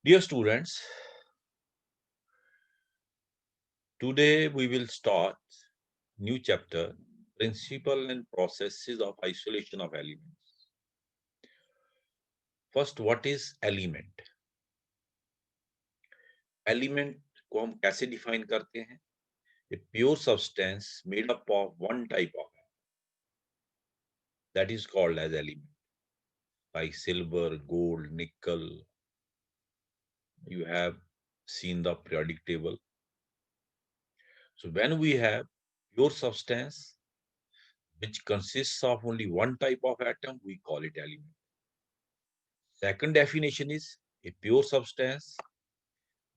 Dear students, today we will start new chapter, Principle and Processes of Isolation of Elements. First, what is element? Element को हम कैसे define करते हैं? A pure substance made up of one type of that is called as element, like silver, gold, nickel. You have seen the periodic table. So when we have pure substance which consists of only one type of atom, we call it element. Second definition is a pure substance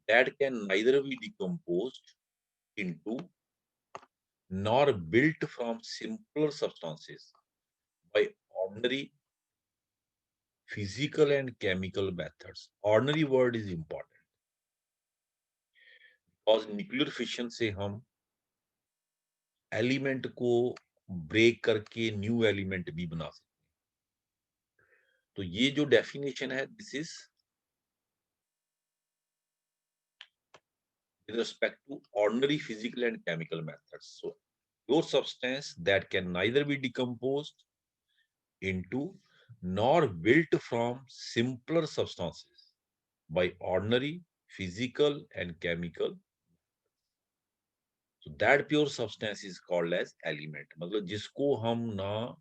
that can neither be decomposed into nor built from simpler substances by ordinary physical and chemical methods. Ordinary word is important because nuclear fission से हम element को break करके new element भी बना सकते हैं। तो ये जो डेफिनेशन है, this is with respect to ordinary physical and chemical methods. So, pure substance that can neither be decomposed into nor built from simpler substances by ordinary physical and chemical. So that pure substance is called as element. मतलब जिसको हम ना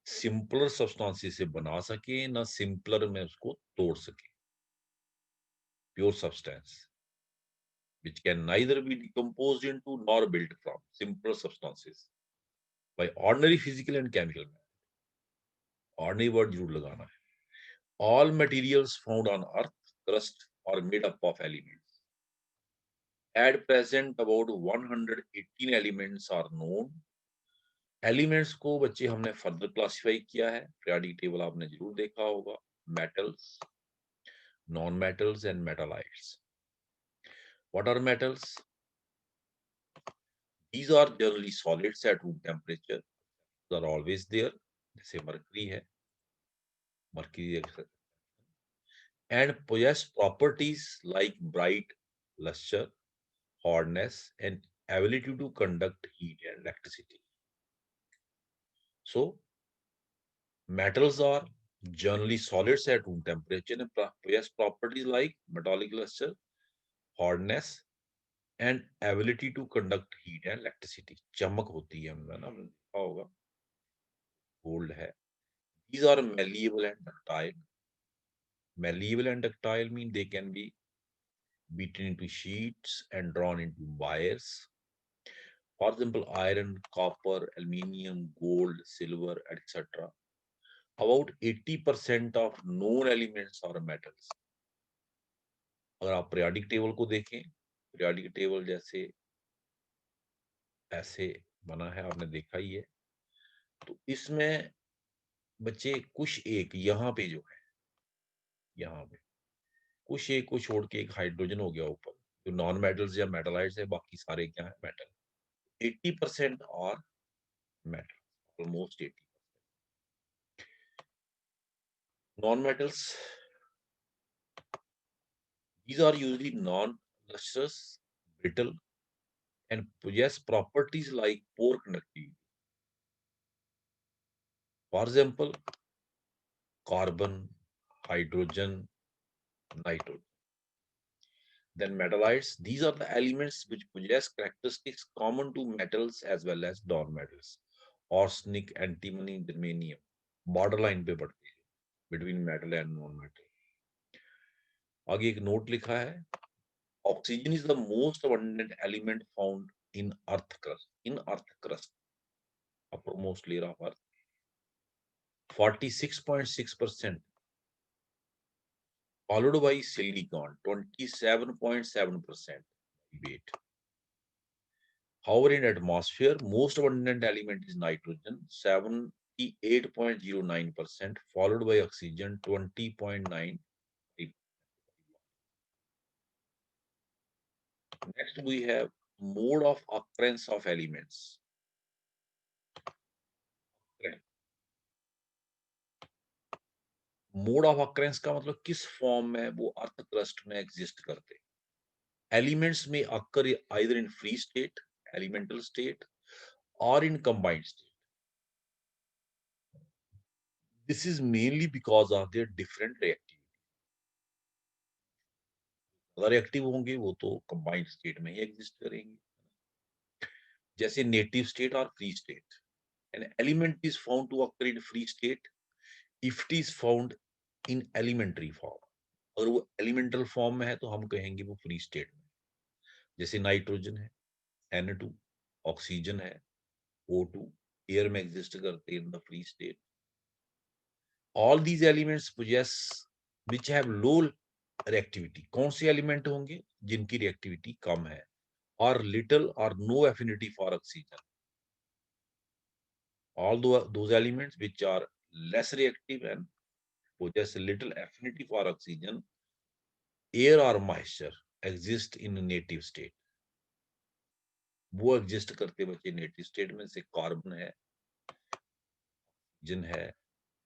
simpler substances से बना सके ना simpler में उसको तोड़ सके. Pure substance which can neither be decomposed into nor built from simpler substances by ordinary physical and chemical method. Ordinary word जरूर लगाना है. All materials found on earth crust are made up of elements. At present about 118 elements are known. Elements को बच्चे हमने further classify किया है. Periodic table आपने जरूर देखा होगा. Metals, non metals and metalloids. What are metals? These are generally solids at room temperature. They are always there. जैसे मरकरी है, mercury and possess properties like bright luster, hardness, and ability to conduct heat and electricity. So, metals are generally solids at room temperature and possess properties like metallic luster, hardness, and ability to conduct heat and electricity. चमक होती है उनमें ना, देखा होगा. Gold है. These are malleable and ductile. Malleable and ductile mean they can be beaten into sheets and drawn into wires. For example, iron, copper, aluminium, gold, silver, etc. About 80% of known elements are metals. अगर आप periodic table को देखें, periodic table जैसे ऐसे बना है, आपने देखा ही है. तो इसमें बच्चे कुछ एक यहाँ पे जो है, यहाँ पे कुछ एक को छोड़ के एक हाइड्रोजन हो गया ऊपर, जो नॉन मेटल्स या मेटलाइट्स है, बाकी सारे क्या है, metal. 80% are metal, almost 80. Non-metals, these are usually non-lustrous, brittle, and possess properties like poor conductivity. For example, carbon, hydrogen, nitrogen. Then metallites, these are the elements which possess characteristics common to metals as well as non-metals. Arsenic, antimony, germanium, borderline पे पड़ते हैं between metal and non-metal. आगे एक note लिखा है, oxygen is the most abundant element found in earth crust. In earth crust, uppermost layer of earth, 46.6%, followed by silicon, 27.7% weight. However, in atmosphere, most abundant element is nitrogen, 78.09%, followed by oxygen, 20.9%. Next, we have mode of occurrence of elements. Mode of occurrence का मतलब किस form में वो earth crust में exist करते हैं। Elements में occur either in free state, elemental state, और in combined state. This is mainly because of their different reactivity. अगर एक्टिव होंगे वो तो कंबाइंड स्टेट में ही एग्जिस्ट करेंगे, जैसे नेटिव स्टेट और free state. An element is found to occur in free state if it is found in elementary form. अगर वो एलिमेंटल फॉर्म में है तो हम कहेंगे वो फ्री स्टेट में, जैसे नाइट्रोजन है, N2, ऑक्सीजन है, O2, एयर में एग्जिस्ट करते हैं in the free state. All these elements possess which have low reactivity। कौन से एलिमेंट होंगे जिनकी रिएक्टिविटी कम है, और लिटिल और no affinity for oxygen. all those elements which are less reactive and possess little affinity for oxygen, air or moisture exist in native state। वो exist करते बच्चे नेटिव स्टेट में, से कार्बन है, जिन है,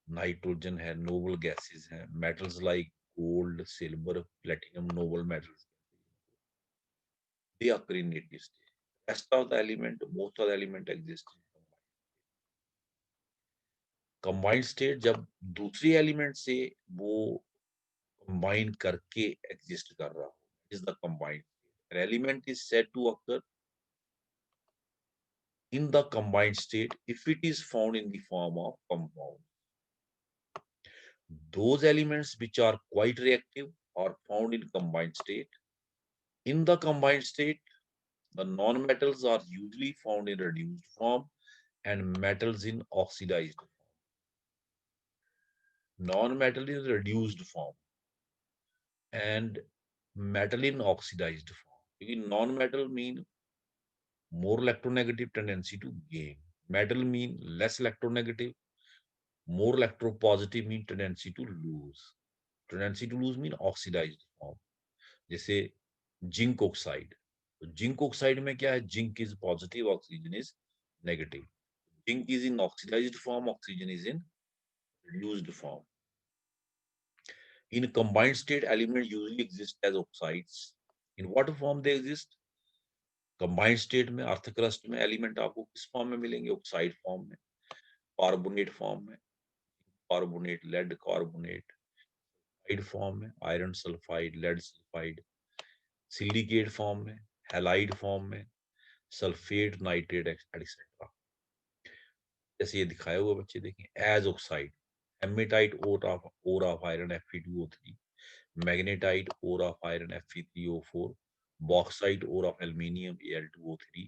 नाइट्रोजन है, नोबल गैसेस हैं, metals like gold, silver, platinum, noble metals, they occur in native state। Rest of the element, most of the element exist in combined state। जब दूसरी एलिमेंट से वो कंबाइन करके एग्जिस्ट कर रहा हो, is the combined state। An element is said to occur in the combined state if it is found in the form of compound। Those elements which are quite reactive are found in combined state। In the combined state, the non-metals are usually found in reduced form and metals in oxidized form। Non-metal in reduced form and metal in oxidized form। क्योंकि non-metal mean more electronegative tendency to gain, metal mean less electronegative, more electropositive mean tendency to lose। tendency to lose mean oxidized form, जैसे zinc oxide. तो zinc oxide में क्या है, zinc is positive, oxygen is negative. Zinc is in oxidised form, oxygen is in reduced form। In combined state, elements usually exist as oxides। In what form they exist? Combined state में earth crust में element आपको किस form में मिलेंगे, oxide form में, carbonate form में, carbonate, lead carbonate, form में, iron sulphide, lead sulphide, silicate form में, हैलाइड फॉर्म में, सल्फेट, नाइट्रेट एक्सेट्रा। जैसे ये दिखाया हुआ बच्चे देखें, as oxide, haematite ore of iron Fe2O3, magnetite ore of iron Fe3O4, bauxite ore of aluminium Al2O3,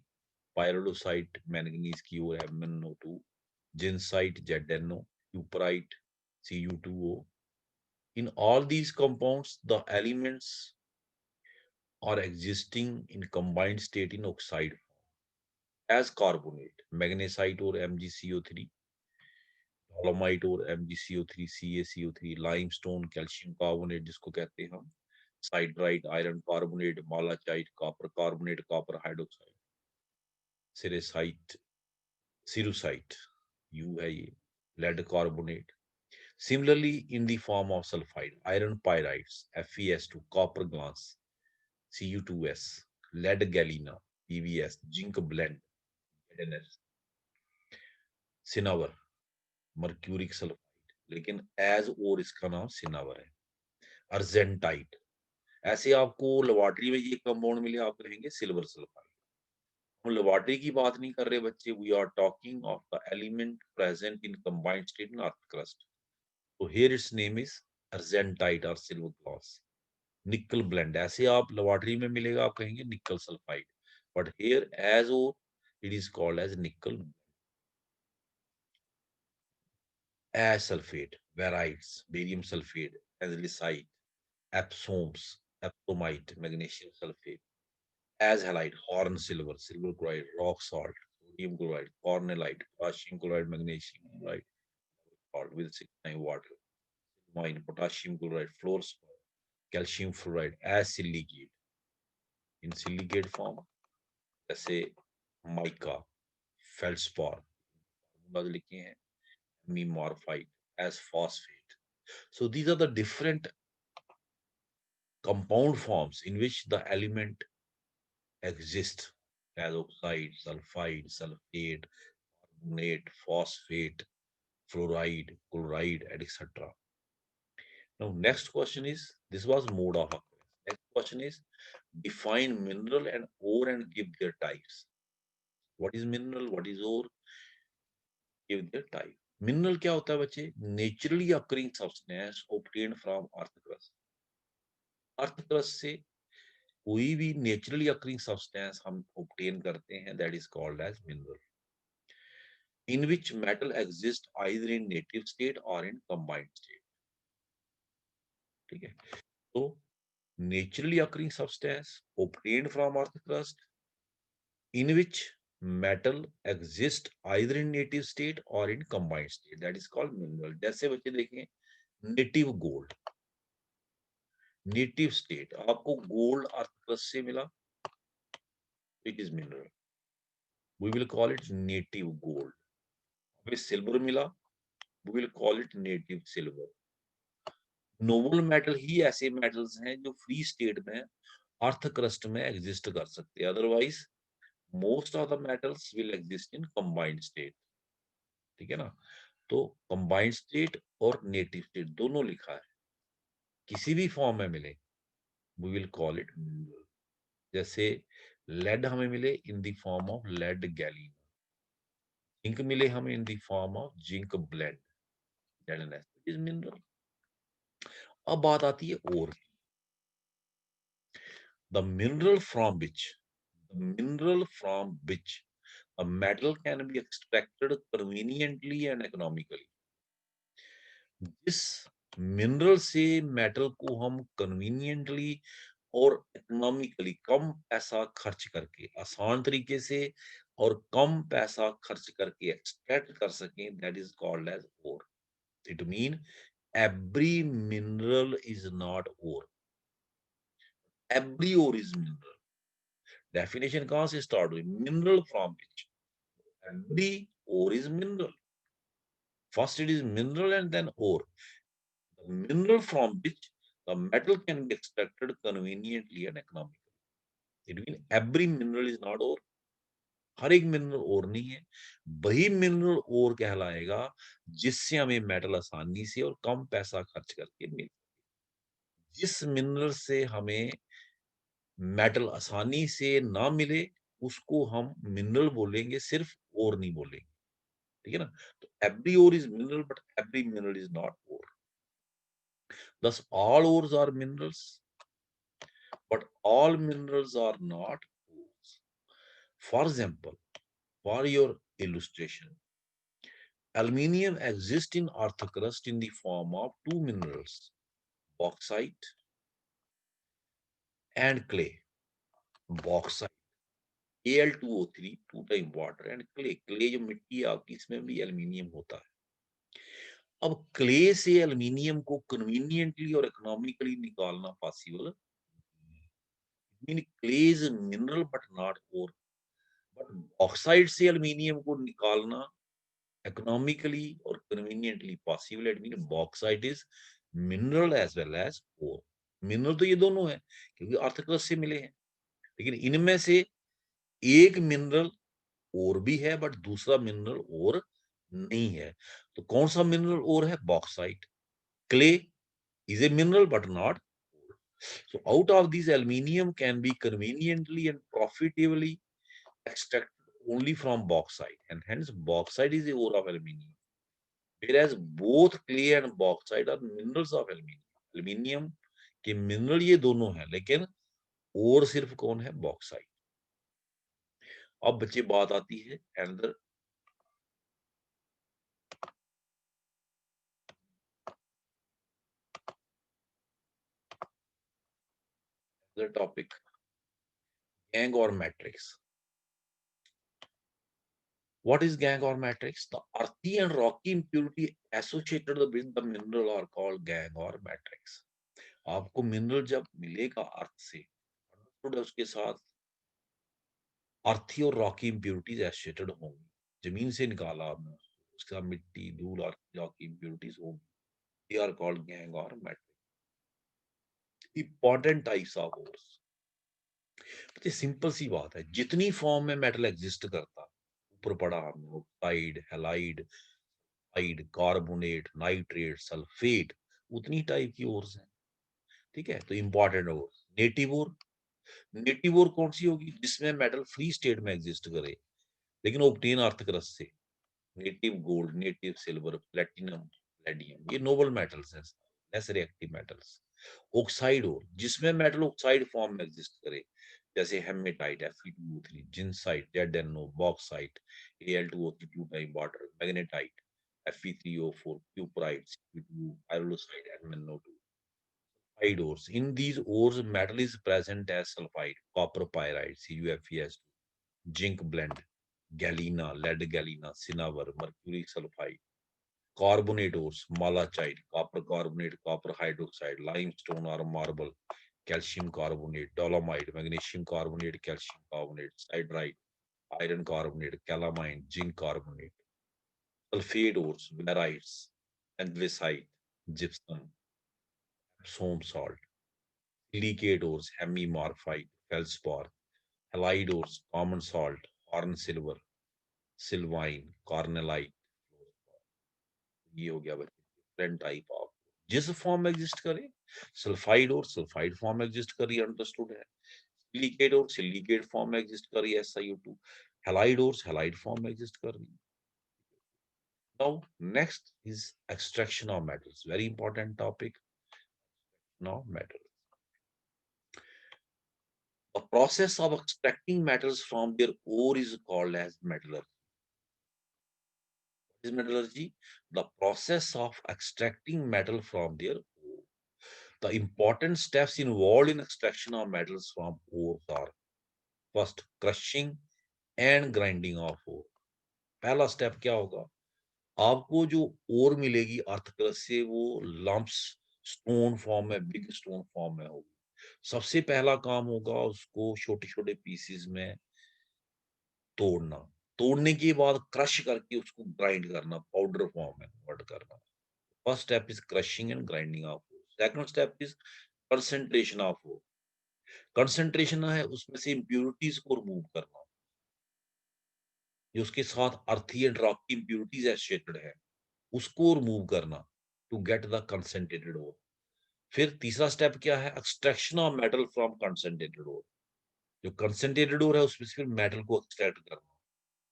pyrolusite manganese की ore MnO2, zincite ZnO, cuprite Cu2O। In all these compounds, the elements are existing in combined state in oxide as carbonate, magnesite or MgCO3, dolomite और MgCO3, CaCO3, limestone, calcium carbonate जिसको कहते हैं हम, siderite, iron carbonate, malachite, copper carbonate, copper hydroxide, cerussite, cerussite, यू है ये, lead carbonate. Similarly, in the form of sulfide, iron pyrites, FeS2, copper glass, Cu2S, lead galena, PbS, zinc blende, ZnS, cinnabar, mercuric sulphide, लेकिन as और इसका नाम cinnabar है। Argentite, ऐसे आपको लेबोरेटरी में ये कंपाउंड मिले, आप कहेंगे सिल्वर सल्फाइड। हम लेबोरेटरी की बात नहीं कर रहे बच्चे, we are talking of the element present in combined state in earth crust. तो here its name is argentite और सिल्वर ग्लास। निकल ब्लेंड, ऐसे आप लेबोरेटरी में मिलेगा, आप कहेंगे nickel sulphide, but here as और it is called as nickel. As sulphate, barytes, barium sulphate, एजलिसाइट, epsoms, epsomite, magnesium sulphate. As halide, horn silver, silver chloride, rock salt, sodium chloride, carnallite, potassium chloride, magnesium chloride, salt with 6 water, mine, potassium chloride, fluorspar, calcium fluoride as silicate, in silicate form, जैसे mica, feldspar, लिखे हैं, मीमॉर्फाइट as phosphate, So these are the different compound forms in which the element exists as oxide, sulfide, sulfate, carbonate, phosphate, fluoride, chloride, and etc. Now, next question is, this was mode of occurrence. Next question is, define mineral and ore and give their types. What is mineral? What is ore? Give their type. Mineral क्या होता है बच्चे? Naturally occurring substance obtained from earth crust. Earth crust से कोई भी naturally occurring substance हम obtain करते हैं, that is called as mineral, in which metal exist either in native state और इन कंबाइंड स्टेट। ठीक है, तो naturally occurring substance obtained from earth crust in which metal exist either in native state और in combined state, that is called mineral. जैसे बच्चे देखें, native gold, native state, आपको gold earth crust से मिला, it is mineral, we will call it native gold. हमें silver मिला, we will call it native silver. Noble metal ही ऐसे मेटल्स हैं जो फ्री स्टेट में अर्थ क्रस्ट में एग्जिस्ट कर सकते हैं, otherwise most of the metals will exist in combined state. ठीक है ना, तो कंबाइंड स्टेट और नेटिव स्टेट दोनों लिखा है, किसी भी फॉर्म में मिले we will call it mineral. जैसे लेड हमें मिले in the form of lead gallium, zinc मिले हमें in the form of zinc blende, that is mineral. अब बात आती है ore, the mineral from which the mineral from which a metal can be extracted conveniently and economically। जिस mineral से metal को हम कन्वीनियंटली और इकोनॉमिकली कम पैसा खर्च करके, आसान तरीके से और कम पैसा खर्च करके एक्सट्रैक्ट कर सकें, that is called as ore. It mean every mineral is not ore, every ore is mineral. Definition कहां से स्टार्ट हुई? Mineral from which every ore is mineral. First it is mineral and then ore, the mineral from which the metal can be extracted conveniently and economically. It mean every mineral is not ore, हर एक mineral ओर नहीं है। वही mineral ओर कहलाएगा जिससे हमें metal आसानी से और कम पैसा खर्च करके मिल। जिस मिनरल से हमें मेटल आसानी से ना मिले उसको हम मिनरल बोलेंगे, सिर्फ ओर नहीं बोलेंगे। ठीक है ना, तो every ore is mineral but every mineral is not ore. Thus all ores are minerals but all minerals are not ores। For example, for your illustration, aluminium exists in earth crust in the form of two minerals, bauxite and clay। bauxite Al2O3 2 time water and clay, clay जो मिट्टी है आपकी इसमें भी aluminium होता है। अब clay से एल्यूमिनियम को कन्वीनियंटली और इकोनॉमिकली निकालना possible, mean clay is mineral but not ore, but oxide से एल्यूमिनियम को निकालना इकोनॉमिकली और conveniently possible. It mean bauxite is mineral as well as ore. Mineral तो ये दोनों है क्योंकि अर्थ क्रस्ट से मिले हैं, लेकिन इनमें से एक मिनरल और भी है बट दूसरा मिनरल और नहीं है। तो कौन सा मिनरल और है? Bauxite. Clay is a mineral but not ore। So out of these, aluminium can be conveniently and profitably extracted only from bauxite, and hence bauxite is the ore of aluminium. Whereas both clay and bauxite are minerals of aluminium। aluminium के mineral ये दोनों हैं, लेकिन और सिर्फ कौन है? Bauxite. अब बच्चे बात आती है another topic, gang or matrix। What is gangue or matrix? The earthy and rocky impurity associated with the mineral are called gangue or matrix। आपको मिनरल जब मिलेगा अर्थ से, उसके साथ अर्थी और रॉकी इम्प्योरिटीज एसोसिएटेड होंगी। जमीन से निकाला आपने, उसके साथ मिट्टी, धूल और रॉकी इम्प्योरिटीज होंगी। They are called gangue or metal. Important types of ores. तो सिंपल सी बात है, जितनी फॉर्म में मेटल एग्जिस्ट करता, ऊपर पढ़ा हमने, ऑक्साइड, हैलाइड, हाइड, कार्बोनेट, नाइट्रेट, सल्फेट, उतनी टाइप की ओर्स हैं। ठीक है, तो important ore, native ore. Native ore कौन सी होगी? जिसमें मेटल फ्री स्टेट में एग्जिस्ट करे, लेकिन ऑब्टेन अर्थ क्रस्ट से। Native gold, native silver, platinum, palladium, ये नोबल मेटल्स हैं, less reactive metals. Oxide ore, जिसमें मेटल ऑक्साइड फॉर्म में एग्जिस्ट करे, जैसे haematite, Fe2O3, zincite, ZnO, bauxite, Al2O3, 2 time water, magnetite, Fe3O4, cuprite, Cu2, pyrolusite, MnO2. Sulfide ores. In these ores, metal is present as sulfide, copper pyrite, CuFeS2, zinc blend, galena, lead galena, cinnabar, mercury sulfide. Carbonate ores, malachite, copper carbonate, copper hydroxide, limestone or marble, calcium carbonate, dolomite, magnesium carbonate, calcium carbonate, siderite, iron carbonate, calamine, zinc carbonate. Sulfate ores, barytes, andesite, gypsum, epsom salt. Silicate ores, hemimorphite, feldspar. Halide ores, common salt, horn silver, sylvine, cornellite. ये हो गया बच्चे different type of, जिस form में exist करे। Sulphide और sulphide form में exist करी, अंडरस्टूड है। सिलिकेट और सिलिकेट फॉर्म में एग्जिस्ट कर रही है, SiO2। हैलाइड और हैलाइड फॉर्म में एग्जिस्ट कर रही है। Now next is extraction of metals, very important topic. Now metal, the process of extracting metals from their ore is called as metallurgy. What is metallurgy? The process of extracting metal from their ore. The important steps involved in extraction of metals from ores are: first, crushing and grinding of ore. पहला step क्या होगा? आपको जो ओर मिलेगी earth crust से, वो lumps stone form में, big stone form में होगी। सबसे पहला काम होगा उसको छोटे छोटे पीसेस में तोड़ना। तोड़ने के बाद क्रश करके उसको ग्राइंड करना, पाउडर फॉर्म में कन्वर्ट करना। First step is crushing and grinding of ore. Second step is concentration of ore. Concentration है उसमें से इंप्यूरिटीज को रिमूव करना, जो उसके साथ अर्थी एंड रॉक की इंप्यूरिटीज एसोसिएटेड है, उसको रिमूव करना to get the concentrated ore. फिर तीसरा स्टेप क्या है? Extraction of metal from concentrated ore. जो कंसंट्रेटेड ओर है उसमें से फिर मेटल को एक्सट्रैक्ट करना।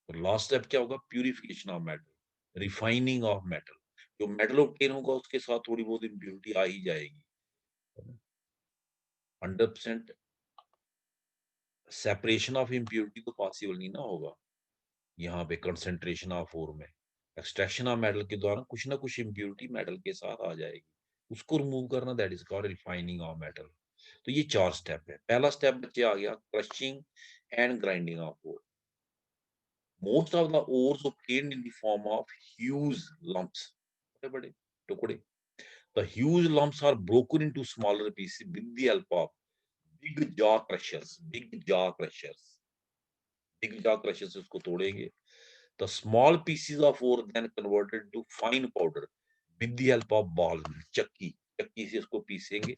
और लास्ट स्टेप क्या होगा? Purification of metal, refining of metal. जो मेटल ऑब्टेन होगा उसके साथ थोड़ी बहुत इंप्यूरिटी आ ही जाएगी। 100% सेपरेशन ऑफ इंप्यूरिटी तो पॉसिबल नहीं ना होगा यहाँ पे कंसंट्रेशन ऑफ ओर में। एक्सट्रैक्शन ऑफ मेटल के दौरान कुछ ना कुछ इंप्यूरिटी मेटल के साथ आ जाएगी, उसको रिमूव करना, that is called refining of metal. तो ये 4 स्टेप है। पहला स्टेप बच्चे आ गया crushing and grinding of ore. Most of the ores obtained in the form of huge lumps, बड़े-बड़े टुकड़े. The huge lumps are broken into smaller pieces with the help of big jaw crushers. Big jaw crushers. Big jaw crushers उसको तोड़ेंगे. The small pieces of ore then converted to fine powder with the help of balls. चक्की, चक्की से इसको पीसेंगे.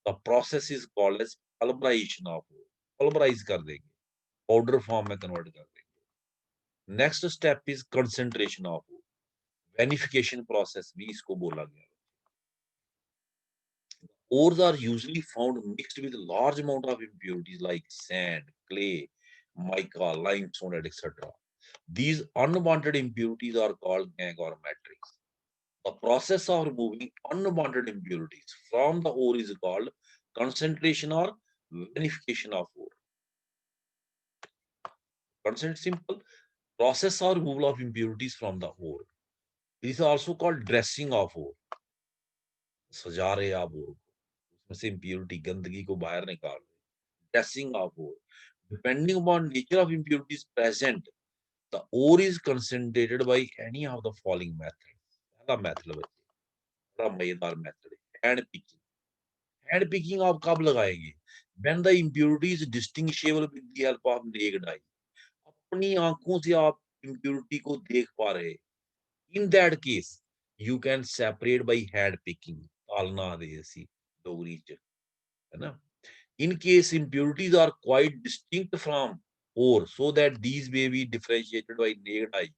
The process is called as pulverization of ore. Pulverize कर देंगे, powder form में convert कर देंगे. Next step is concentration of ore. Vinification process भी इसको बोला गया। Ores are usually found mixed with large amount of impurities like sand, clay, mica, limestone, etc. These unwanted impurities are called gangue or matrix. The process of removing unwanted impurities from the ore is called concentration or vinification of ore. Consent simple. Process or removal of impurities from the ore. It is also called dressing of ore. सजा रहे आप ore, उसमें से impurity, गंदगी को बाहर निकाल रहे. Dressing of ore. Depending upon nature of impurities present, the ore is concentrated by any of the following methods. पहला मेथड बच्चे, बड़ा मजेदार मेथड है, हैंड पिकिंग. हैंड पिकिंग आप कब लगाएंगे? When the impurity is distinguishable with the help of naked eye. अपनी आंखों से आप impurity को देख पा रहे. In that case, you can separate by hand picking, तालना दे सी डोगरी च, है ना। In case impurities are quite distinct from ore, so that these may be differentiated by naked eye,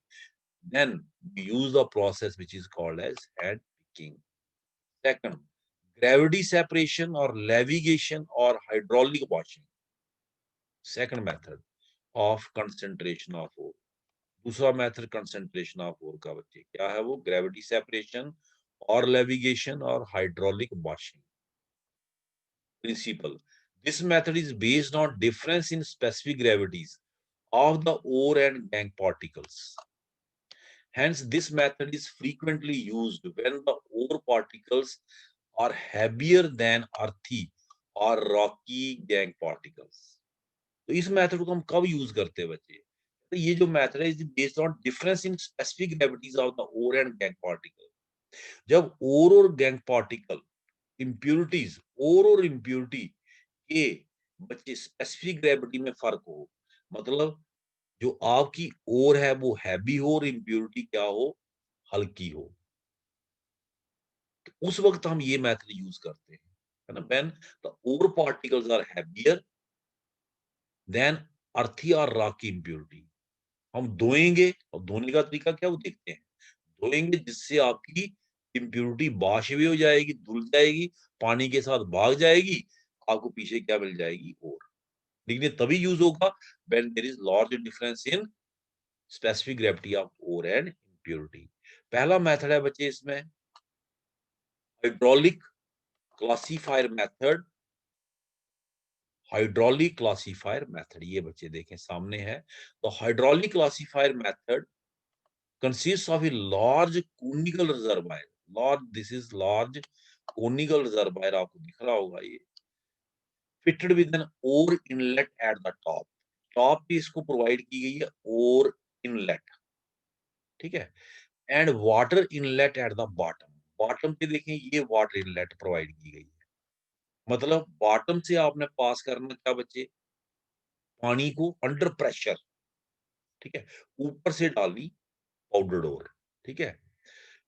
then we use the process which is called as hand picking. Second, gravity separation or levitation or hydraulic washing. Second method of concentration of ore. दूसरा method concentration of ore का बच्चे क्या है, वो gravity separation और levigation और hydraulic washing principle. This method is based on difference in specific gravities of the ore and gangue particles. Hence, this method is frequently used when the ore particles are heavier than earthy or rocky gangue particles. तो इस method को हम कब use करते हैं बच्चे, तो ये जो मेथड है is based on difference in specific gravities of the ore and gangue particle. जब ओर और गैंग पार्टिकल इम्प्यूरिटीज, ओर और इम्प्यूरिटी के बच्चे स्पेसिफिक ग्रेविटी में फर्क हो, मतलब जो आपकी ओर है वो हैवी हो और इम्प्यूरिटी क्या हो, हल्की हो, तो उस वक्त हम ये मेथड यूज करते हैं, है ना। When the ore particles are heavier than earthy और रॉकी इम्प्यूरिटी, हम धोएंगे, और धोने का तरीका क्या वो देखते हैं, धोएंगे जिससे आपकी इम्प्यूरिटी वाष्प हो जाएगी, धुल जाएगी, पानी के साथ भाग जाएगी, आपको पीछे क्या मिल जाएगी, और लेकिन ये तभी यूज होगा when there is large difference in specific gravity of ore and impurity. पहला मेथड है बच्चे इसमें hydraulic classifier method. Hydraulic classifier method ये बच्चे देखें सामने है, तो hydraulic classifier method consists of a large conical reservoir, large, this is large conical reservoir, आपको दिख रहा होगा ये, fitted with an ore inlet at the top, top पे इसको प्रोवाइड की गई है ore inlet, ठीक है, and water inlet at the bottom, bottom पे देखें ये वाटर इनलेट प्रोवाइड की गई है, मतलब बॉटम से आपने पास करना क्या बच्चे, पानी को अंडर प्रेशर, ठीक है, ऊपर से डालनी पाउडर्ड ओर, ठीक है।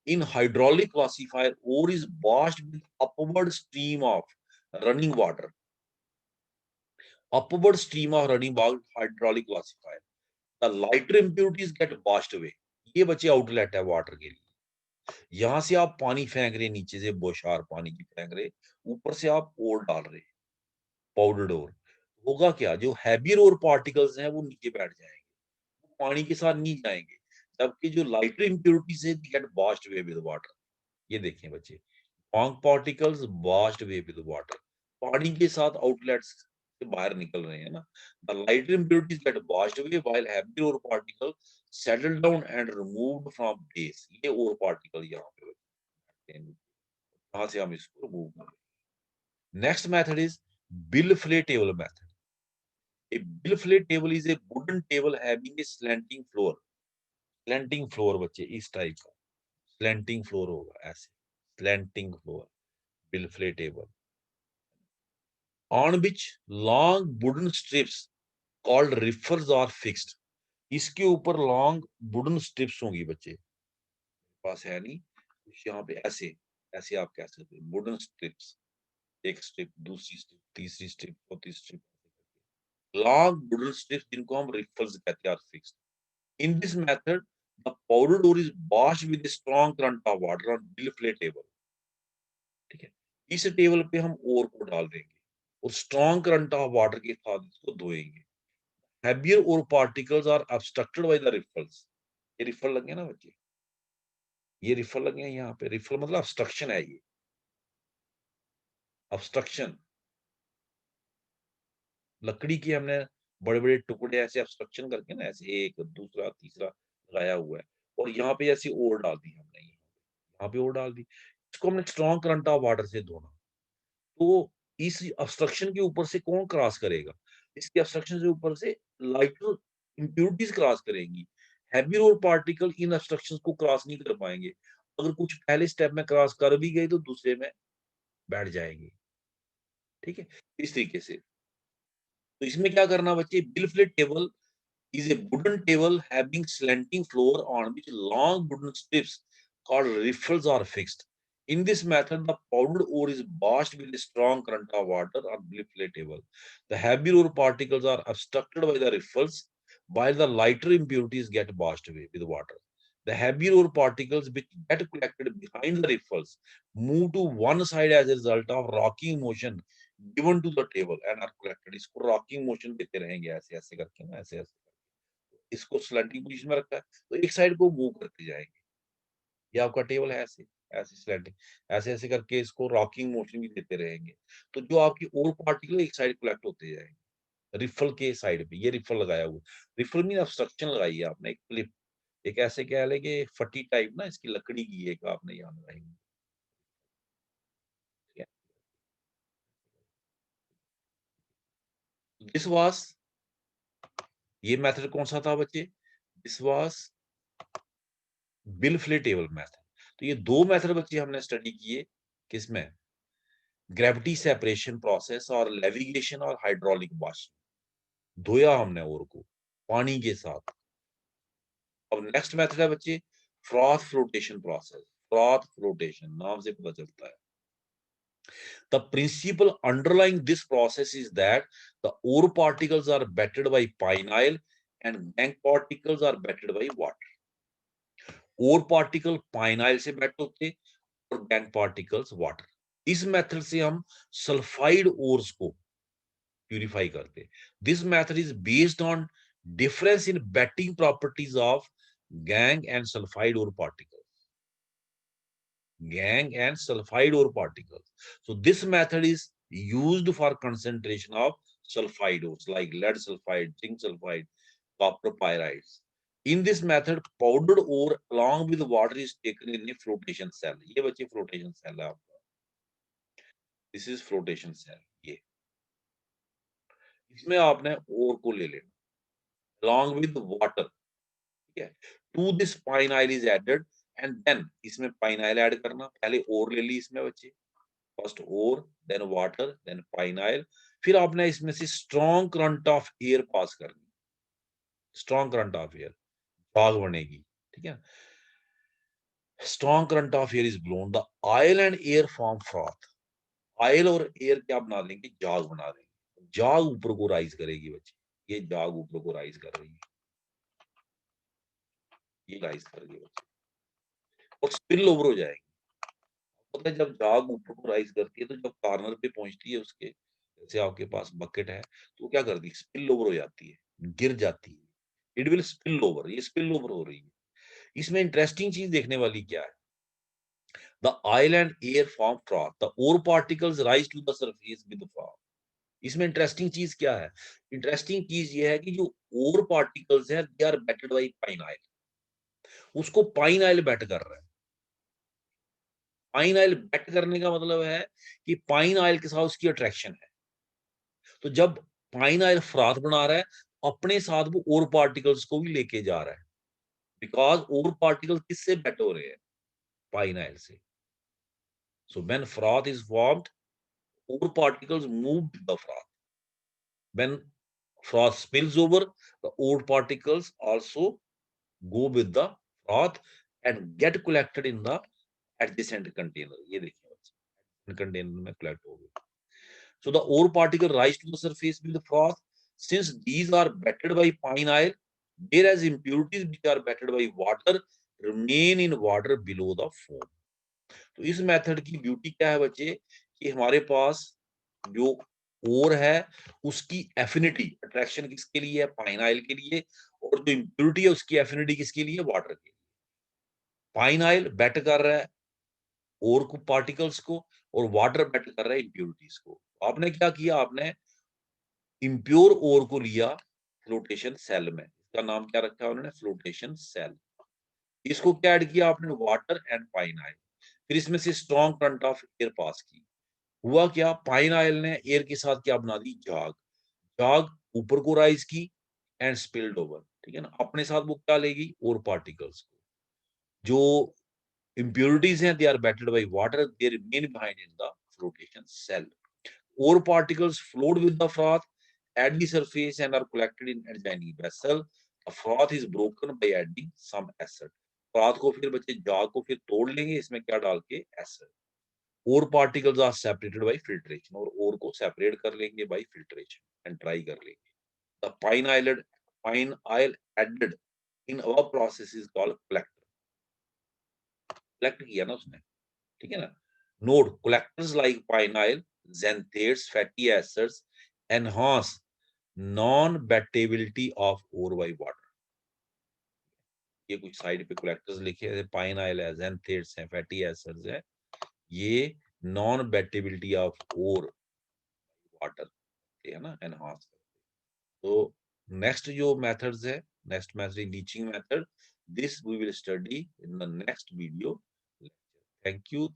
In hydraulic classifier ore is washed with upward stream of running water, upward stream of running water, hydraulic classifier, the lighter impurities get washed away, ये बच्चे आउटलेट है वाटर के लिए, यहां से आप पानी फेंक रहे, नीचे से बौछार पानी की फेंक रहे, ऊपर से आप ओर डाल रहे, पाउडर्ड ओर, होगा क्या, जो हैवियर ओर पार्टिकल्स हैं वो नीचे बैठ जाएंगे, वो पानी के साथ नहीं जाएंगे, जबकि जो लाइटर इम्प्योरिटीज है gate washed away with water, ये देखें बच्चे, fog particles washed away with water, पानी के साथ आउटलेट्स से बाहर निकल रहे हैं ना, the lighter impurities get washed away while heavier ore particle settle down and removed from base, ये ओर पार्टिकल यहाँ पे कहां से हम इसको रिमूव करें। Next method is bill Phule table method. A bill flay table is a wooden table having a slanting floor, slanting floor बच्चे इस टाइप का slanting floor होगा ऐसे, slanting floor bill flay table on which long wooden strips called riffles are fixed, इसके ऊपर long wooden strips होंगी बच्चे, पास है नहीं, यहाँ पे ऐसे, ऐसे आप कह सकते हैं वुडन स्ट्रिप्स, एक स्ट्रिप, दूसरी स्ट्रिप, तीसरी स्ट्रिप, चौथी स्ट्रिप, लॉन्ग वुडन स्ट्रिप्स जिनको हम रिफल्स कहते हैं, fixed. In this method the powdered ore is washed with a strong current of water on bill flay table, ठीक है, इस टेबल पे हम ओर को डाल देंगे और स्ट्रॉन्ग करंट ऑफ वाटर के साथ इसको धोएंगे, heavier ore particles are obstructed by the riffles, ये रिफल लगे ना बच्चे, ये रिफल लगे हैं यहाँ पे, रिफल मतलब obstruction है, ये obstruction, लकड़ी के हमने बड़े बड़े टुकड़े ऐसे obstruction करके ना, ऐसे एक दूसरा तीसरा लगाया हुआ है, और यहाँ पे ऐसी ओर डाल दी हमने, यहाँ पे और डाल दी, इसको हमने स्ट्रॉन्ग करंट ऑफ वाटर से धोना, तो इस ऑब्स्ट्रक्शन के ऊपर से कौन क्रॉस करेगा, इसके ऑब्स्ट्रक्शन से ऊपर से लाइटर इंप्यूरिटीज क्रॉस करेंगी, हैवी और पार्टिकल इन ऑब्स्ट्रक्शंस को क्रॉस नहीं कर पाएंगे, अगर कुछ पहले स्टेप में क्रॉस कर भी गए तो दूसरे में बैठ जाएंगे, ठीक है, इस तरीके से। तो इसमें क्या करना बच्चे, bill flat table is a wooden table having slanting floor on which long wooden strips called riffles are fixed. In this method, the powdered ore is washed with a strong current of water on flip table. The heavy ore particles are obstructed by the riffles, while the lighter impurities get washed away with water. The heavy ore particles which get collected behind the riffles move to one side as a result of rocking motion given to the table and are collected. इसको rocking motion देते रहेंगे ऐसे ऐसे करके ना ऐसे ऐसे इसको स्लैंटिंग पोजीशन में रखा है तो एक साइड को मूव करते जाएंगे ये आपका टेबल है ऐसे ऐसे स्लैंटिंग ऐसे ऐसे करके इसको रॉकिंग मोशन भी देते रहेंगे तो जो आपकी और पार्टिकल एक साइड कलेक्ट होते जाएंगे रिफल के साइड पे ये रिफल लगाया हुआ रिफल मीन ऑब्स्ट्रक्शन लगाई है आपने एक क्लिप एक ऐसे कह ले कि फटी टाइप ना इसकी लकड़ी की एक आपने यहाँ लगाई हुई, ठीक है दिस वाज ये मेथड कौन सा था बच्चे this was bill Phule table method तो ये दो मेथड बच्चे हमने स्टडी किए किसमें ग्रेविटी सेपरेशन प्रोसेस और लेविगेशन और हाइड्रोलिक वाश धोया हमने और को पानी के साथ अब नेक्स्ट मेथड है बच्चे froth flotation process froth flotation नाम से पता चलता है the principle underlying this process is that the ore particles are battered by pine oil and gangue particles are battered by water ore particle pine oil से bat होते और gangue particles water इस method से हम sulphide ores को purify करते this method is based on difference in batting properties of gangue and sulfide ore particles. So this method is used for concentration of sulfide ores like lead sulfide, zinc sulfide, copper pyrites. In this method, powdered ore along with water is taken in a flotation cell. ये बच्चे flotation cell है आपका. This is flotation cell. ये इसमें आपने ore को ले लेना along with water. ठीक है to this pine oil is added and then इसमें pine oil ऐड करना पहले ore ले ली इसमें बच्चे first ore then water then pine oil फिर आपने इसमें से strong current of air पास करनी strong current of air झाग बनेगी ठीक है strong current of air is blown the oil and air form froth oil और air क्या बना देंगे झाग बना देंगे झाग ऊपर को राइज करेगी बच्चे ये झाग ऊपर को राइज कर रही है ये राइज कर रही है बच्चे और स्पिल ओवर हो जाएगी पता है जब झाग ऊपर को राइज करती है तो जब कॉर्नर पे पहुंचती है उसके जैसे आपके पास बकेट है तो क्या करती है स्पिल ओवर हो जाती है गिर जाती है इट विल स्पिल ओवर ये स्पिल ओवर हो रही है इसमें इंटरेस्टिंग चीज देखने वाली क्या है the oil and air form froth the ore particles rise to the surface with froth इसमें इंटरेस्टिंग चीज क्या है इंटरेस्टिंग चीज ये है कि जो ओर पार्टिकल्स है they are wetted by pine oil उसको पाइन ऑयल बैट कर रहा है पाइन ऑयल बैट करने का मतलब है कि पाइन ऑयल के साथ उसकी अट्रैक्शन है तो जब पाइन ऑयल फ्राथ बना रहा है अपने साथ वो और पार्टिकल्स को भी लेके जा रहा है बिकॉज और पार्टिकल किससे बैट हो रहे हैं पाइन ऑयल से so when froth is formed और particles move with the froth when froth spills over the ore particles also go with the froth and get collected in the adjacent container ये देखिए container में collect हो गए so the ore particle rise to the surface with the froth since these are battered by pine oil whereas impurities which are battered by water remain in water below the foam तो इस method की beauty क्या है बच्चे कि हमारे पास जो ओर है उसकी एफिनिटी अट्रैक्शन किसके लिए है पाइन ऑयल के लिए और जो इम्प्योरिटी है उसकी एफिनिटी किसके लिए वाटर के लिए पाइन ऑयल बैट कर रहा है ओर को पार्टिकल्स को और वाटर बैट कर रहा है इम्प्योरिटीज को आपने क्या किया आपने इम्प्योर ओर को लिया फ्लोटेशन सेल में इसका नाम क्या रखा है उन्होंने फ्लोटेशन सेल इसको क्या ऐड किया आपने वाटर एंड पाइन ऑयल फिर इसमें से strong current of air pass की हुआ क्या पाइन ऑयल ने एयर के साथ क्या बना दी झाग झाग ऊपर को राइज की एंड स्पिल्ड ओवर ठीक है ना अपने साथ वो क्या लेगी और पार्टिकल्स को जो impurities हैं they are battered by water they remain behind in the flotation cell ore particles float with the froth at the surface and are collected in adjoining vessel the froth is broken by adding some acid रात को फिर बच्चे जाग को फिर तोड़ लेंगे इसमें क्या डाल के acid. Ore particles are separated by filtration, ore को सेपरेट कर लेंगे बाय फिल्ट्रेशन एंड ड्राई कर लेंगे। The pine oil added in our process is called collector. Collect किया ना उसने, ठीक है ना। Note collectors like pine oil, xanthates, fatty acids enhance non wettability of ore by water. ये कुछ साइड पे कलेक्टर्स लिखे हैं, पाइन ऑयल है, xanthates है, फैटी एसिड्स है, ये non wettability of ore water है ना, एनहांस। तो नेक्स्ट जो मेथड्स है, next method leaching method, this we will study in the next video. Thank you.